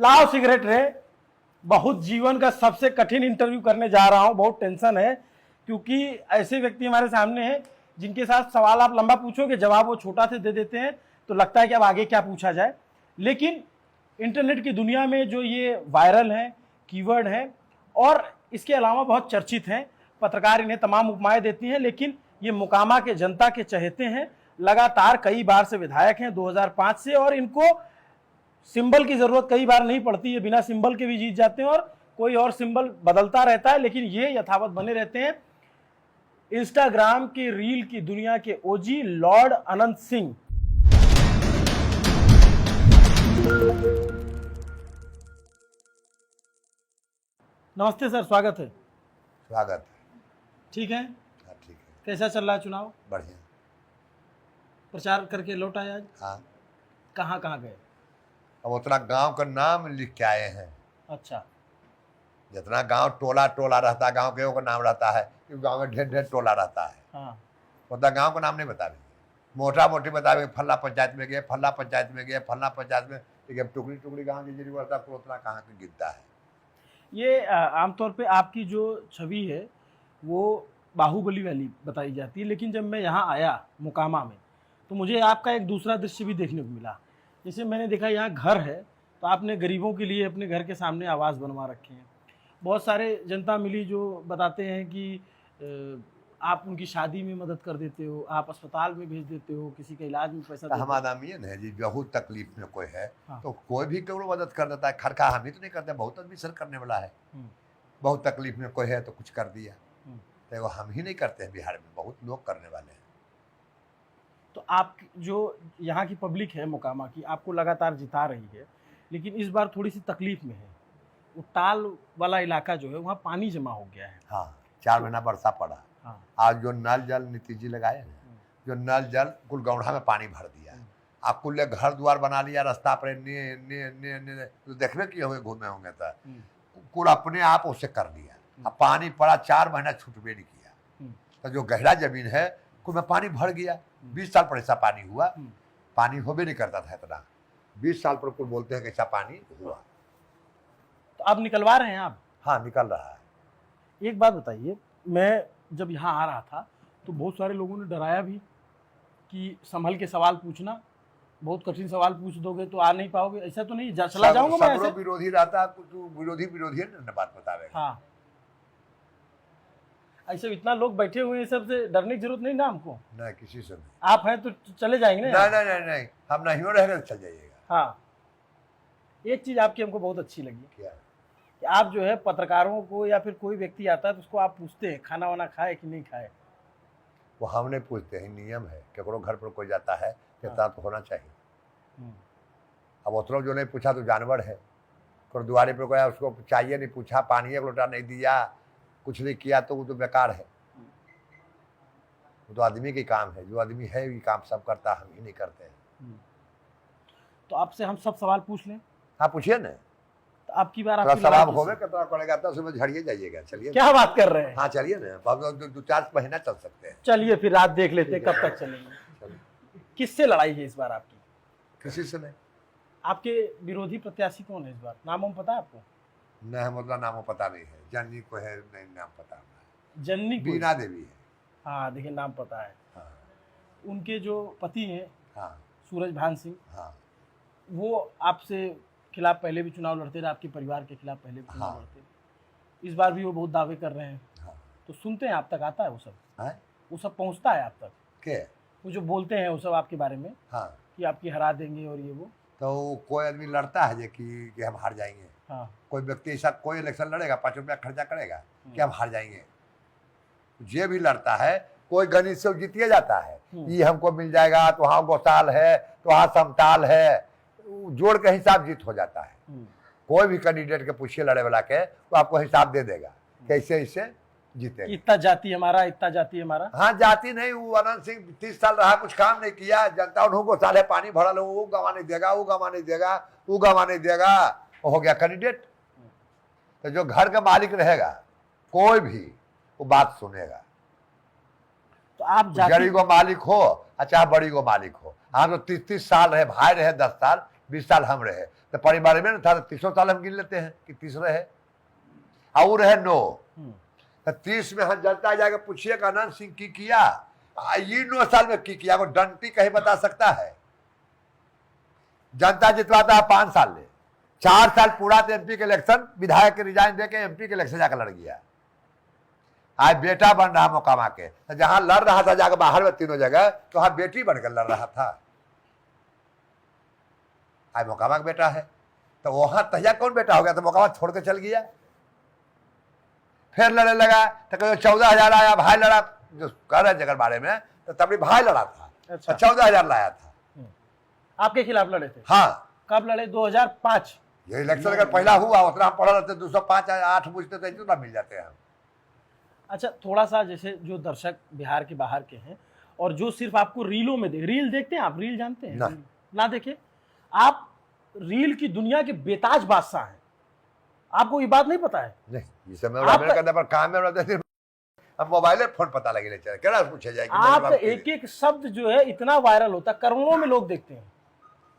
लाओ सिगरेट रे। बहुत जीवन का सबसे कठिन इंटरव्यू करने जा रहा हूं, बहुत टेंशन है क्योंकि ऐसे व्यक्ति हमारे सामने हैं जिनके साथ सवाल आप लंबा पूछोगे, जवाब वो छोटा से दे देते हैं, तो लगता है कि अब आगे क्या पूछा जाए। लेकिन इंटरनेट की दुनिया में जो ये वायरल हैं, कीवर्ड हैं और इसके अलावा बहुत चर्चित हैं, पत्रकार इन्हें तमाम उपमाएं देती हैं, लेकिन ये मोकामा के जनता के चहेते हैं, लगातार कई बार से विधायक हैं 2005 से, और इनको सिंबल की जरूरत कई बार नहीं पड़ती, ये बिना सिंबल के भी जीत जाते हैं और कोई और सिंबल बदलता रहता है, लेकिन ये यथावत बने रहते हैं। इंस्टाग्राम की रील की दुनिया के ओजी लॉर्ड अनंत सिंह। नमस्ते सर, स्वागत है। स्वागत है। ठीक है? हाँ ठीक है। कैसा चल रहा है चुनाव? बढ़िया। प्रचार करके लौट आए आज? हाँ। कहाँ कहाँ गए? अब उतना गांव का नाम लिख के आए हैं। अच्छा। जितना गांव टोला टोला रहता है, गांव के का नाम रहता है, क्योंकि गांव में ढेर ढेर टोला रहता है। हाँ। उतना गांव का नाम नहीं बता रहे, मोटा मोटी बता रहे, फल्ला पंचायत में गए, फल्ला पंचायत में गए, फल्ला पंचायत में, लेकिन टुकड़ी टुकड़ी गाँव की जरूरत है, उतना कहाँ की गिनता है। ये आमतौर पे आपकी जो छवि है वो बाहुबली वाली बताई जाती है, लेकिन जब मैं यहाँ आया मोकामा में तो मुझे आपका एक दूसरा दृश्य भी देखने को मिला। जैसे मैंने देखा यहाँ घर है तो आपने गरीबों के लिए अपने घर के सामने आवास बनवा रखे हैं। बहुत सारे जनता मिली जो बताते हैं कि आप उनकी शादी में मदद कर देते हो, आप अस्पताल में भेज देते हो, किसी के इलाज में पैसा देते हो। हमारा नाम ये है जी, बहुत तकलीफ में कोई है हाँ। तो कोई भी केवल मदद कर देता है। खरखा हम ही तो नहीं करते, बहुत आदमी सर करने वाला है। बहुत तकलीफ में कोई है तो कुछ कर दिया, तो वो हम ही नहीं करते हैं। बिहार में बहुत लोग करने वाले हैं। तो आप जो यहाँ की पब्लिक है मोकामा की, आपको लगातार जिता रही है, लेकिन इस बार थोड़ी सी तकलीफ में है। वो टाल वाला इलाका जो है वहाँ पानी जमा हो गया है। हाँ, 4 महीना बरसा पड़ा। हाँ। आज जो नल जल नीतीश जी लगाए हैं, जो नल जल कुल गौढ़ा में पानी भर दिया। आप कुल घर द्वार बना लिया, रास्ता पर तो देखने के हुए घूमे होंगे तो कुल अपने आप उसे कर लिया। अब पानी पड़ा, 4 महीना छूटबे नहीं किया। तो जो गहरा जमीन है कुल में पानी भर गया। 20 साल पर ऐसा पानी हुआ, पानी होबे नहीं करता था इतना। 20 साल पर कुल बोलते हैं कि ऐसा पानी हुआ। तो आप निकलवा रहे हैं आप? हाँ, निकल रहा है। एक बात बताइए, मैं जब यहाँ आ रहा था तो बहुत सारे लोगों ने डराया भी कि संभल के सवाल पूछना, बहुत कठिन सवाल पूछ दोगे तो आ नहीं पाओगे। ऐसा तो नहीं, चला जाऊंगा मैं ऐसे? विरोधी रहता है, कुछ विरोधी ने बात बतावेगा। हाँ, ऐसे इतना लोग बैठे हुए हैं, सबसे डरने की जरूरत नहीं ना हमको? नहीं, किसी से नहीं। आप हैं तो चले जाएंगे ना? नहीं नहीं नहीं, हम नहीं रहेंगे तो चल जाइएगा। हाँ। एक चीज आपकी हमको बहुत अच्छी लगी। क्या? कि आप जो है पत्रकारों को या फिर कोई व्यक्ति आता है तो उसको आप पूछते हैं खाना वाना खाए कि नहीं खाए। वो हम नहीं पूछते हैं, नियम है। केकरो घर पर कोई जाता है कितना तो होना चाहिए। अब उतना जो नहीं पूछा तो जानवर है। गुरुद्वारे पर गया, उसको चाहिए नहीं, पूछा, पानी एक लोटा नहीं दिया, कुछ नहीं किया, तो वो तो बेकार है। वो तो आदमी के काम है, जो आदमी है ये काम सब करता, हम ही नहीं करते हैं। तो आपसे हम सब सवाल पूछ लें? हाँ, पूछिए ना। तो आपकी बार थोड़ा सवाल होवे कितना पड़ेगा, तो उसमें झड़िए जाइएगा। चलिए, क्या बात कर रहे हैं? हाँ चलिए ना, अब 2-4 महीना चल सकते हैं। चलिए फिर रात देख लेते हैं कब तक चलेंगे। किससे लड़ाई है इस बार आपकी? किसी से नहीं। आपके विरोधी प्रत्याशी कौन है इस बार? नाम पता है आपको? नहीं, मतलब नामों पता नहीं है। जननी को है, नहीं नाम पता है। जननी को? बीना देवी है। हाँ, देखिए नाम पता है। हाँ। उनके जो पति हैं, हाँ, सूरज भान सिंह, हाँ, वो आपसे खिलाफ पहले भी चुनाव लड़ते रहे, आपके परिवार के खिलाफ पहले भी चुनाव हाँ। लड़ते। इस बार भी वो बहुत दावे कर रहे हैं। हाँ। तो सुनते हैं आप तक आता है वो सब? है? वो सब पहुंचता है आप तक? के? वो जो बोलते हैं वो सब आपके बारे में? हाँ। कि आपकी हरा देंगे और ये वो? तो कोई आदमी लड़ता है कि हम हार जाएंगे। हाँ। कोई व्यक्ति ऐसा कोई इलेक्शन लड़ेगा, 5 रुपया खर्चा करेगा कि हम हार जाएंगे। ये भी लड़ता है, कोई गणित से जीतिए जाता है। ये हमको मिल जाएगा, तो वहाँ गौशाल है, तो वहाँ समताल है, जोड़ के हिसाब जीत हो जाता है। कोई भी कैंडिडेट के पूछिए लड़े वाला के, तो आपको हिसाब दे देगा कैसे इससे जीते। इतना जाति हमारा, इतना जाति हमारा। हाँ, जाति नहीं। वो अनंत सिंह 30 साल रहा, कुछ काम नहीं किया। जनता उनको साले पानी भरल, वो गंवा नहीं देगा, वो गंवा नहीं देगा, वो गंवा नहीं देगा, हो गया कैंडिडेट। तो जो घर का मालिक रहेगा कोई भी, वो बात सुनेगा। तो आप गरीब को मालिक हो, अच्छा बड़ी को मालिक हो। हाँ, तो 30 साल रहे, भाई रहे 10 साल, 20 साल हम रहे, तो परिवार में ना था, तो 30 साल हम गिन लेते हैं कि 30 रहे, और रहे 9, तो 30 में हम जनता जाकर पूछिएगा अनंत सिंह की किया, ये 9 साल में की किया, वो डंटी कहीं बता सकता है? जनता जितवाता है 5 साल ले, 4 साल पूरा तो एमपी के इलेक्शन, विधायक के रिजाइन देके एमपी के इलेक्शन जाकर लड़ गया। आज बेटा बन रहा मोकामा के, तो जहां लड़ रहा था जाकर बाहर में तीनों जगह, तो वहां बेटी बनकर लड़ रहा था। आज मोकामा का बेटा है, तो वहां तहिया कौन बेटा हो गया? तो मोकामा छोड़ के चल गया, फिर लड़ने लगा, तो कहीं 14,000 आया, भाई लड़ा, जो कह रहे जगह बारे में, तो तभी भाई लड़ा था। अच्छा। 14,000 लाया था। आपके खिलाफ लड़े थे? हाँ। कब लड़े? 2005? ये इलेक्शन अगर पहला हुआ उतना हम पढ़ा रहते, 205 8 पूछते तो इतना मिल जाते हैं। अच्छा, थोड़ा सा जैसे जो दर्शक बिहार के बाहर के हैं और जो सिर्फ आपको रीलों में रील देखते हैं, आप रील जानते हैं? नहीं। ना देखे, आप रील की दुनिया के बेताज बादशाह हैं, आपको ये बात नहीं पता है? नहीं, ये सब मैं करने पर काम में रहते थे, अब मोबाइल फोन पता लगे चले क्या पूछे जाए कि आपका एक एक शब्द जो है इतना वायरल होता है, करोड़ों में लोग देखते हैं।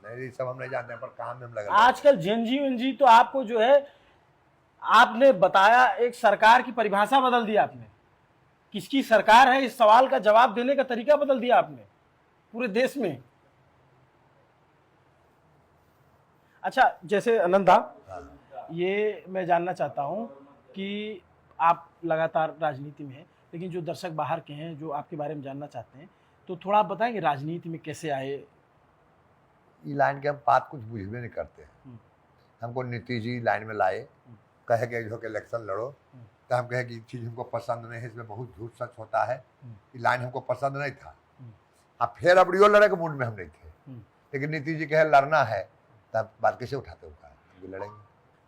नहीं, ये सब हम नहीं जानते, पर काम में हम लगे। आजकल जेनजी तो आपको जो है, आपने बताया, एक सरकार की परिभाषा बदल दी आपने, किसकी सरकार है इस सवाल का जवाब देने का तरीका बदल दिया आपने पूरे देश में। अच्छा, जैसे अनंता, ये मैं जानना चाहता हूं कि आप लगातार राजनीति में हैं, लेकिन जो दर्शक बाहर के हैं जो आपके बारे में जानना चाहते हैं, तो थोड़ा आप बताएंगे राजनीति में कैसे आए? ये लाइन के हम बात कुछ बुझबे नहीं करते हैं। हमको नीतीश जी लाइन में लाए, कहे कि जो इलेक्शन लड़ो, तो हम कहे कि चीज़ हमको पसंद नहीं है, इसमें बहुत झूठ सच होता है, ये लाइन हमको पसंद नहीं था। अब फिर अब रियो लड़े के मूड में हम नहीं थे, लेकिन नीतीश जी कहे लड़ना है, तब बात कैसे उठाते होगा, हम लड़ेंगे।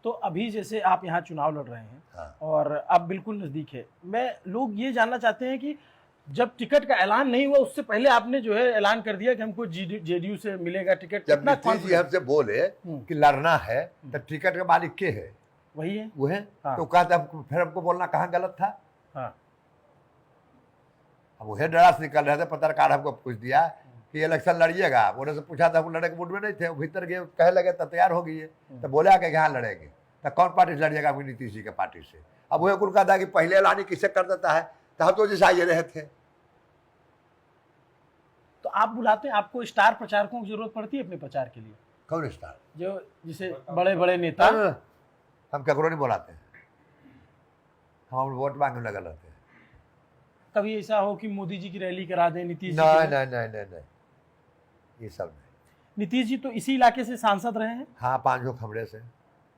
तो अभी जैसे आप यहाँ चुनाव लड़ रहे हैं, हाँ। और अब बिल्कुल नज़दीक है, मैं लोग ये जानना चाहते हैं कि जब टिकट का ऐलान नहीं हुआ उससे पहले आपने जो है ऐलान कर दिया कि हमको जेडीयू से मिलेगा टिकट। जब नीतीश जी हमसे बोले कि लड़ना है, तो टिकट का मालिक के है? वही है, वो है। हाँ। तो कहते हमको, फिर हमको बोलना कहाँ गलत था? हाँ। अब वही डरा से निकल रहे थे, पत्रकार हमको पूछ दिया कि इलेक्शन लड़िएगा, बोले से पूछा था, हम लड़े के मूड में नहीं थे, भीतर गए, कहे लगे तो तैयार हो गई, तो बोले आके यहाँ लड़ेंगे, तो कौन पार्टी से लड़िएगा? अपनी नीतीश जी के पार्टी से। अब वही कुल कहा था कि पहले ऐलान किससे कर देता है, तो हम तो जैसे ये रहे थे। तो आप बुलाते हैं, आपको स्टार प्रचारकों की जरूरत पड़ती है अपने प्रचार के लिए? कौन स्टार? जो जिसे बड़े बड़े नेता। हम ककरो नहीं बुलाते हैं, हम वोट मांगने लगे रहते हैं। कभी ऐसा हो कि मोदी जी की रैली करा दें, नीतीश जी? नहीं नहीं नहीं नहीं नहीं, ये सब नहीं। नीतीश जी तो इसी इलाके से सांसद रहे हैं? हाँ, 5 खमड़े से।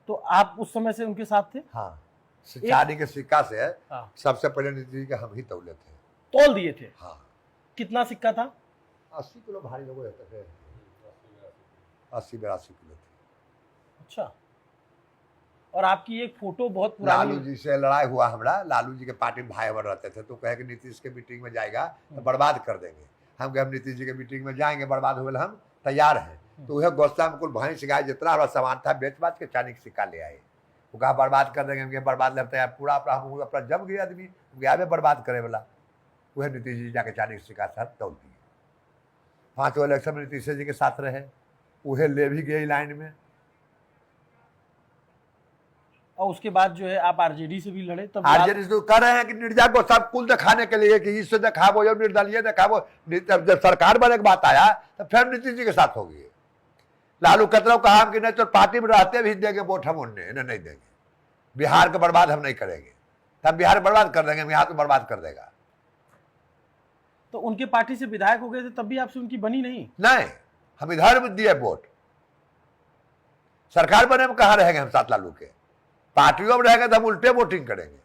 तो आप उस समय से उनके साथ थे? हाँ, चांदी के सिक्का से हाँ। सबसे पहले नीतीश जी के हम ही तौले थे। तौल दिए थे? हाँ। कितना सिक्का था? 80 किलो भारी लोग रहते थे, 80-82 किलो थे। अच्छा। और आपकी एक फोटो बहुत पुरानी। लालू जी से लड़ाई हुआ हमारा, लालू जी के पार्टी में भाई हमारे रहते थे, तो कहे कि नीतीश के मीटिंग में जाएगा तो बर्बाद कर देंगे। हम कहे हम नीतीश जी के मीटिंग में जाएंगे, बर्बाद हुए हम तैयार हैं। तो वह गुस्सा में कुल भैंस गाय जितना हमारा सामान था बेच बाच के चांदी का सिक्का ले आए। वो कहा बर्बाद कर देंगे, हम बर्बाद लगता है पूरा अपना जम गया आदमी, गया में बर्बाद करे वाला। वह नीतीश जी जाके चांदी का सिक्का साथ तोड़ दिए। 5 इलेक्शन में नीतीश जी के साथ रहे, वह ले भी गए लाइन में। और उसके बाद जो है आप आरजेडी से भी लड़े, तब आरजेडी से कर रहे हैं कि निर्जा को सब कुल दिखाने के लिए कि इससे दिखाबो या निर्दलीय दिखाबो। जब सरकार बने की बात आया तो फिर नीतीश जी के साथ हो गई। लालू कतरव कहा कि नहीं तो पार्टी में रहते भी देंगे वोट, हम उन्हें इन्हें नहीं देंगे, बिहार को बर्बाद हम नहीं करेंगे, तब बिहार बर्बाद कर देंगे, बिहार को बर्बाद कर देगा। तो उनके पार्टी से विधायक हो गए थे, तब भी आपसे उनकी बनी नहीं? नहीं, हम इधर में दिए वोट, सरकार बने में कहाँ रहेंगे हम साथ लालू के? पार्टियों में रहेंगे तो हम उल्टे वोटिंग करेंगे,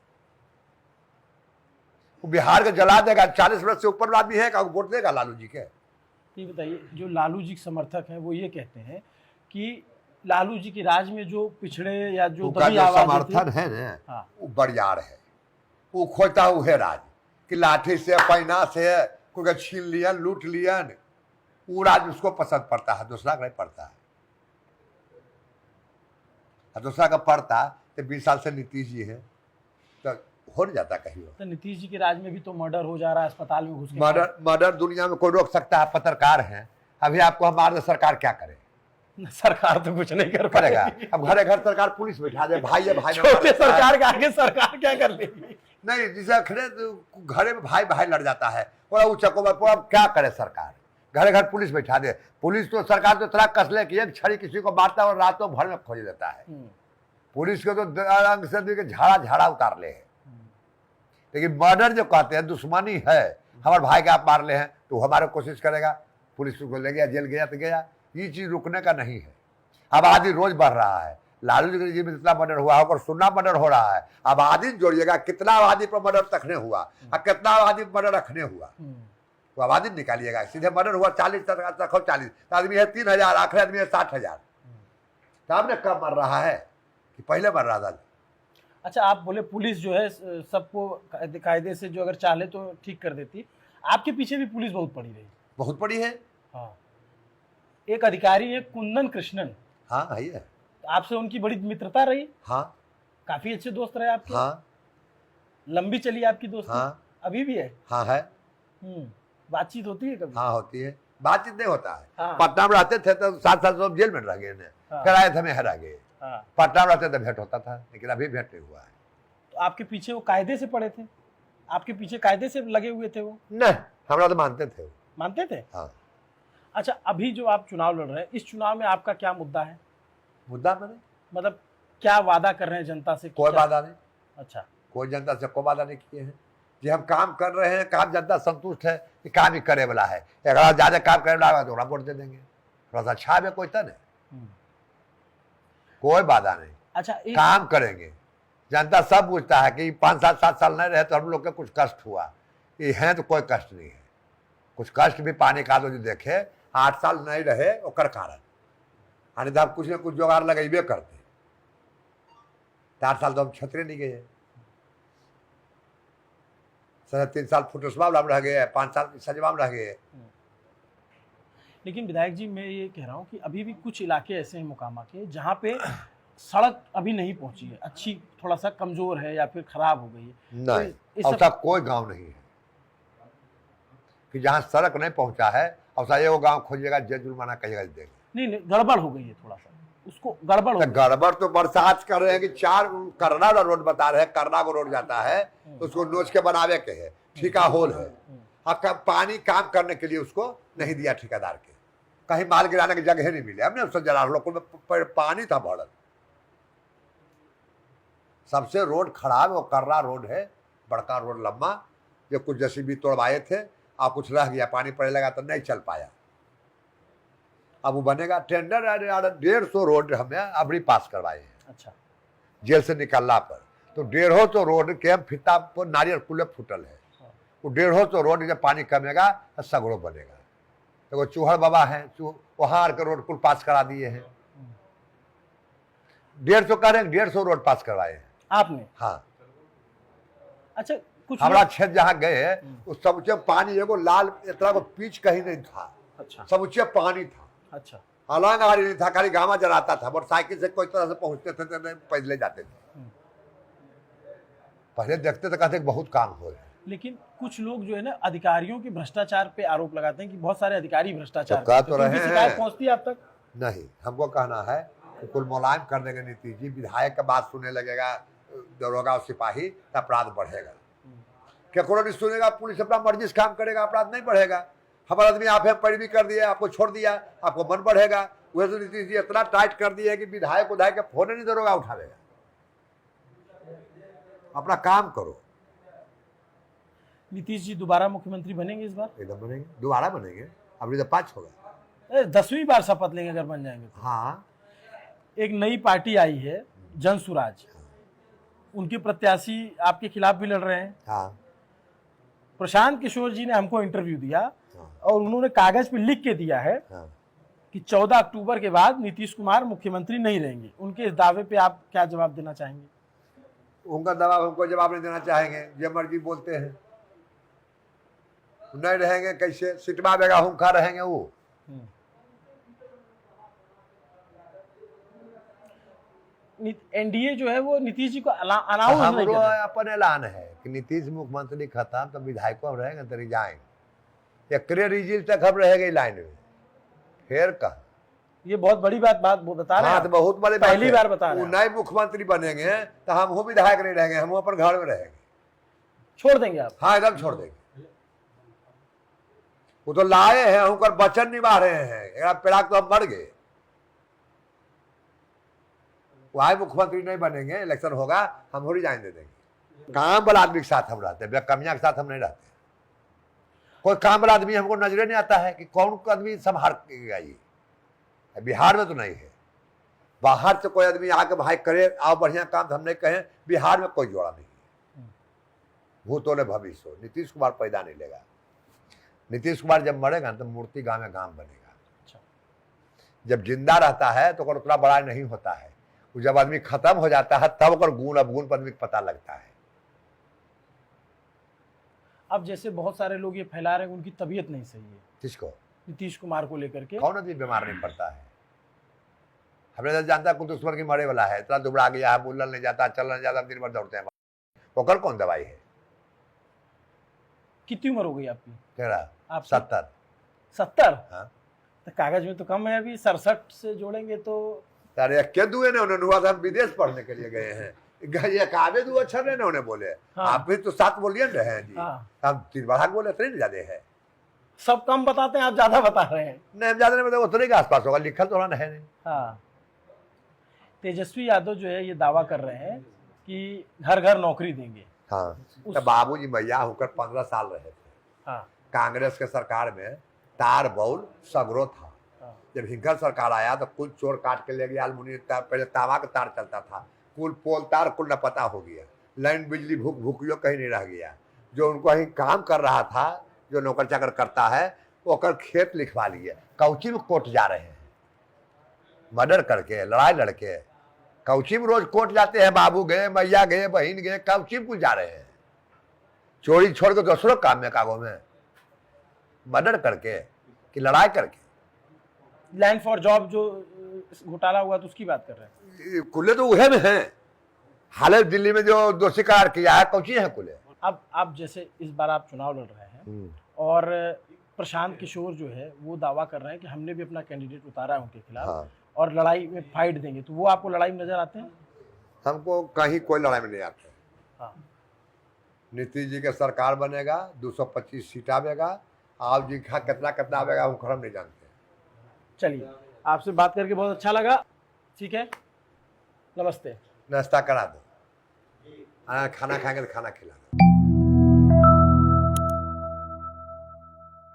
वो बिहार को जला देगा। 40 वर्ष से ऊपर आदमी है वोट देगा लालू जी के? ये बताइए, जो लालू जी के समर्थक हैं वो ये कहते हैं कि लालू जी के राज में जो पिछड़े या जो दबी आवाज़ें समर्थन है ना, हाँ, वो बरियार है, वो खोजता है राज कि लाठी से पैना से कोई छीन लियन लूट लियन, वो राज उसको पसंद पड़ता है, दूसरा का नहीं पड़ता है। दूसरा का पड़ता तो 20 साल से नीतीश जी है तो हो नहीं जाता कहीं। तो नीतीश जी के राज में भी तो मर्डर हो जा रहा है, अस्पताल में घुस के। मर्डर दुनिया में कोई रोक सकता है? पत्रकार हैं, अभी आपको हमारे सरकार क्या करे? सरकार तो कुछ नहीं कर करेगा। पाएगी। अब घरे घर सरकार पुलिस बैठा दे, भाई है भाई में छोटे लड़ता है। सरकार के आगे सरकार क्या कर लेगी? नहीं, जिसे खड़े घरे में भाई भाई लड़ जाता है, पूरा उचको पूरा, क्या करे सरकार? घरे घर पुलिस बैठा दे। पुलिस तो सरकार तो इतना कसले कि एक छड़ी किसी को मारता है और रातों भर में खोज देता है। पुलिस को तो रंग से झाड़ा झाड़ा उतार ले है। लेकिन मर्डर जो कहते हैं, दुश्मनी है, हमारे भाई के आप मार ले हैं तो हमारे कोशिश करेगा, पुलिस को ले गया, जेल गया तो गया। ये चीज रुकने का नहीं है। आबादी रोज बढ़ रहा है। लालू जी में इतना मर्डर हुआ होगा, सुनना मर्डर हो रहा है। आबादी जोड़िएगा, कितना आबादी पर मर्डर तकने हुआ और कितना आबादी पर मर्डर रखने हुआ, तो आबादी निकालिएगा। सीधे मर्डर हुआ 40 तक, 40 आदमी है 3000, आखिरी आदमी है 60,000। सामने कब मर रहा है कि पहले मर रहा था? अच्छा, आप बोले पुलिस जो है सबको कायदे से जो अगर चाहे तो ठीक कर देती। आपके पीछे भी पुलिस बहुत पड़ी रही। बहुत बड़ी है। हाँ, एक अधिकारी है कुंदन कृष्णन। हाँ है। आपसे उनकी बड़ी मित्रता रही। हाँ, काफी अच्छे दोस्त रहे आपके। हाँ, लंबी चली आपकी दोस्ती। हाँ, अभी भी है। हाँ है। बातचीत होती है कभी? हाँ होती है। बातचीत नहीं होता है। हाँ। पटना में रहते थे तो 7 साल तो जेल में रह गए, हाँ। कराए थे, में हरा गए। हाँ। पटना में रहते तो भेंट होता था, लेकिन अभी भेंट नहीं हुआ है। तो आपके पीछे वो कायदे से पड़े थे? आपके पीछे कायदे से लगे हुए थे वो? नहीं, हमरा तो मानते थे वो। मानते थे? हाँ। अच्छा, अभी जो आप चुनाव लड़ रहे हैं, इस चुनाव में आपका क्या मुद्दा है? मुद्दा मैंने मतलब क्या वादा कर रहे हैं जनता से? कोई क्या? वादा नहीं। अच्छा, कोई जनता से कोई वादा नहीं किए हैं। जी हम काम कर रहे हैं, काम जनता संतुष्ट है कि काम ही करे वाला है। अगर ज्यादा काम करे वाला है तो वोट दे देंगे। थोड़ा सा अच्छा में कोई तन है, कोई वादा नहीं। अच्छा, काम करेंगे। जनता सब पूछता है कि 5 साल 7 साल नहीं रहे तो हम लोग के कुछ कष्ट हुआ। ये है तो कोई कष्ट नहीं है। कुछ कष्ट भी पाने का तो जो देखे, 8 साल नहीं रहे ओकर कारण आने तो कुछ न कुछ जोगाड़ लगेबे करते। 4 साल तो हम छतरे नहीं गए, 3 साल फुटसवा में रह गए, 5 साल सजवा में रह गए। लेकिन विधायक जी, मैं ये कह रहा हूँ कि अभी भी कुछ इलाके ऐसे हैं मोकामा के जहाँ पे सड़क अभी नहीं पहुंची है, अच्छी, थोड़ा सा कमजोर है या फिर खराब हो गई है। नहीं, तो ऐसा कोई गांव नहीं है कि जहाँ सड़क नहीं पहुंचा है। और एगो गांव खोजिएगा, जे जुर्माना कहिएगा देंगे। नहीं, गड़बड़ हो गई है थोड़ा सा, उसको गड़बड़ हो तो गई। गड़बड़ तो बरसात कर रहे हैं कि 4 करना वाला रोड बता रहे हैं, करना को रोड जाता है तो उसको नोच के बनावे के है, ठीका होल है। आपका पानी काम करने के लिए उसको नहीं दिया ठेकेदार के, कहीं माल गिराने की जगह नहीं मिली। हमने उससे जरा लोग में पानी था भरल। सबसे रोड खराब वो कर्रा रोड है, बड़का रोड लंबा, जो कुछ जेसीबी तोड़वाए थे और कुछ रह गया, पानी पड़ने लगा तो नहीं चल पाया। अब वो बनेगा। टेंडर 150 रोड हमें अभी पास करवाए हैं। अच्छा, जेल से निकलना पर तो 150 रोड के फिता पर नारियल कुले फूटल है। वो 150 रोड जब पानी कमेगा तो सगड़ो बनेगा। तो वो चूहड़ बाबा है, वहां आकर रोड कुल पास करा दिए हैं। 150 करें, 150 रोड पास करवाए हैं आपने? हाँ। अच्छा, कुछ हमारा क्षेत्र जहाँ गए उस समुचे पानी एगो लाल इतना को पीच कहीं नहीं था। अच्छा, समुचे पानी था। अच्छा, अलग गाड़ी नहीं था, खाली गामा जलाता था। मोटरसाइकिल से कोई तरह से पहुंचते थे तो नहीं पैदल जाते थे। पहले देखते थे, कहते बहुत काम हो रहे हैं। लेकिन कुछ लोग जो है ना अधिकारियों के भ्रष्टाचार पे आरोप लगाते हैं कि बहुत सारे अधिकारी भ्रष्टाचार तो कह करते तो हैं। रहे उनकी हैं। शिकायत पहुंचती है आप तक? नहीं, हमको कहना है कि कुल मुलायम कर देंगे नीतीश जी। विधायक का बात सुनने लगेगा दरोगा और सिपाही तो अपराध बढ़ेगा। केकरो नहीं सुनेगा, पुलिस अपना मर्जी से काम करेगा, अपराध नहीं बढ़ेगा। हमारा आदमी आप पैरवी कर दिया, आपको छोड़ दिया, आपको मन बढ़ेगा। वह तो नीतीश जी इतना टाइट कर दिया है कि विधायक उधायक के फोन नहीं दरोगा उठावेगा। अपना काम करो। नीतीश जी दोबारा मुख्यमंत्री बनेंगे इस बार? एकदम बनेंगे, दोबारा बनेंगे। अभी तो 5 होगा। 10वीं बार शपथ लेंगे अगर बन जाएंगे तो? हाँ, एक नई पार्टी आई है जन सुराज, उनके प्रत्याशी आपके खिलाफ भी लड़ रहे हैं। हाँ, प्रशांत किशोर जी ने हमको इंटरव्यू दिया हाँ, और उन्होंने कागज पे लिख के दिया है हाँ। कि 14 अक्टूबर के बाद नीतीश कुमार मुख्यमंत्री नहीं रहेंगे। उनके इस दावे पे आप क्या जवाब देना चाहेंगे? उनका दबाव हमको जवाब नहीं देना चाहेंगे। जो मर्जी बोलते हैं, नहीं रहेंगे कैसे? सिटवा बेगा हुंखा रहेंगे वो। एनडीए जो है वो नीतीश जी को अनाउंस नहीं हमरो कर रहा है। अपन ऐलान है कि नीतीश मुख्यमंत्री खत्म तो विधायकों में रहेंगे तो रिजाइन। एकरे रिजिल तक हम रहेंगे लाइन में, फिर कहा ये बहुत बड़ी बात वो बता रहे हैं हाँ, आप। तो बहुत बड़े बात पहली है। बार बता रहे वो हैं। नए मुख्यमंत्री बनेंगे तो हम वो विधायक नहीं रहेंगे, हम अपन घर में रहेंगे। छोड़ देंगे आप? हाँ, एकदम छोड़ देंगे। वो तो लाए हैं, उनका वचन निभा रहे हैं, एक पेड़ा तो हम मर गए। वही मुख्यमंत्री नहीं बनेंगे, इलेक्शन होगा, हम थोड़ी जाने दे देंगे। काम वाला आदमी के साथ हम रहते हैं, कमियां के साथ हम नहीं रहते। कोई काम वाला आदमी हमको नजरे नहीं आता है कि कौन आदमी संभालेगा ये। बिहार में तो नहीं है, बाहर से कोई आदमी आके भाई करे आओ बढ़िया काम, तो हम नहीं कहें। बिहार में कोई जोड़ा नहीं है। भूतों ने भविष्य हो, नीतीश कुमार पैदा नहीं लेगा। नीतीश कुमार जब मरेगा तो मूर्ति गांव में गांव बनेगा। जब जिंदा रहता है तो उतना बड़ा नहीं होता है, जब आदमी खत्म हो जाता है तब अगर गुण अवगुण पर आदमी को पता लगता है। अब जैसे बहुत सारे लोग ये फैला रहे हैं उनकी तबीयत नहीं सही है, किसको? नीतीश कुमार को लेकर के। कौन आदमी बीमार नहीं पड़ता है? हमने तो जानता है कुछ दुश्मन की मरे वाला है, इतना दुबड़ा गया है, बोलना नहीं जाता, चलना नहीं जाता, दिन भर दौड़ते हैं। ओकर कौन दवाई है? कितनी उम्र हो गई आपकी? तेरा आप 70। 70? हाँ, तो कागज में तो कम है, अभी 67 से जोड़ेंगे तो। अरे क्या दुए ने उन्होंने हुआ था, हम विदेश पढ़ने के लिए गए हैं, ये काबे दो अच्छा नहीं ना उन्हें बोले। हाँ। आप भी तो 7 बोलिए रहे हैं जी। हाँ। हम 3 बार बोले, इतने नहीं ज्यादा है। सब कम बताते हैं, आप ज्यादा बता रहे हैं। नहीं, हम ज्यादा नहीं बताओ, उतने के आसपास होगा, लिखल तो है नहीं। हाँ, तेजस्वी यादव जो है ये दावा कर रहे हैं कि घर घर नौकरी देंगे। हाँ, तो बाबूजी मैया होकर 15 साल रहे थे। हाँ। कांग्रेस के सरकार में तार बौल सगरो था। हाँ। जब हिंकर सरकार आया तो कुल चोर काट के ले गया अलमुनियम, पहले तांबा का तार चलता था, कुल पोल तार कुल न पता हो गया, लाइन बिजली भूख भूकियो कहीं नहीं रह गया। जो उनको कहीं काम कर रहा था, जो नौकर चाकर करता है, वो कर खेत लिखवा लिए, कौची में कोर्ट जा रहे हैं मर्डर करके, लड़ाई लड़के। कौची में रोज कोर्ट जाते हैं, बाबू गए, मैया गए, बहन गए, कौची में कुछ जा रहे हैं, चोरी छोड़ के दूसरों काम में, कागों में मर्डर करके कि लड़ाई करके। लैंड फॉर जॉब जो घोटाला हुआ तो उसकी बात कर रहे हैं। कुल्ले तो उहे में हैं, हाल दिल्ली में जो दोषी करार किया है, कौची है कुल्ले। अब आप जैसे इस बार आप चुनाव लड़ रहे हैं और प्रशांत किशोर जो है वो दावा कर रहे हैं कि हमने भी अपना कैंडिडेट उतारा है उनके खिलाफ। हाँ। और लड़ाई में फाइट देंगे, तो वो आपको लड़ाई में नजर आते हैं? हमको कहीं कोई लड़ाई में नहीं आते। हाँ। नीतीश जी का सरकार बनेगा, 225 सीट आवेगा, आप जी का कितना कितना आवेगा हम नहीं जानते। चलिए, आपसे बात करके बहुत अच्छा लगा। ठीक है, नमस्ते। नाश्ता करा दो, खाना खाएंगे तो खाना खिला दो।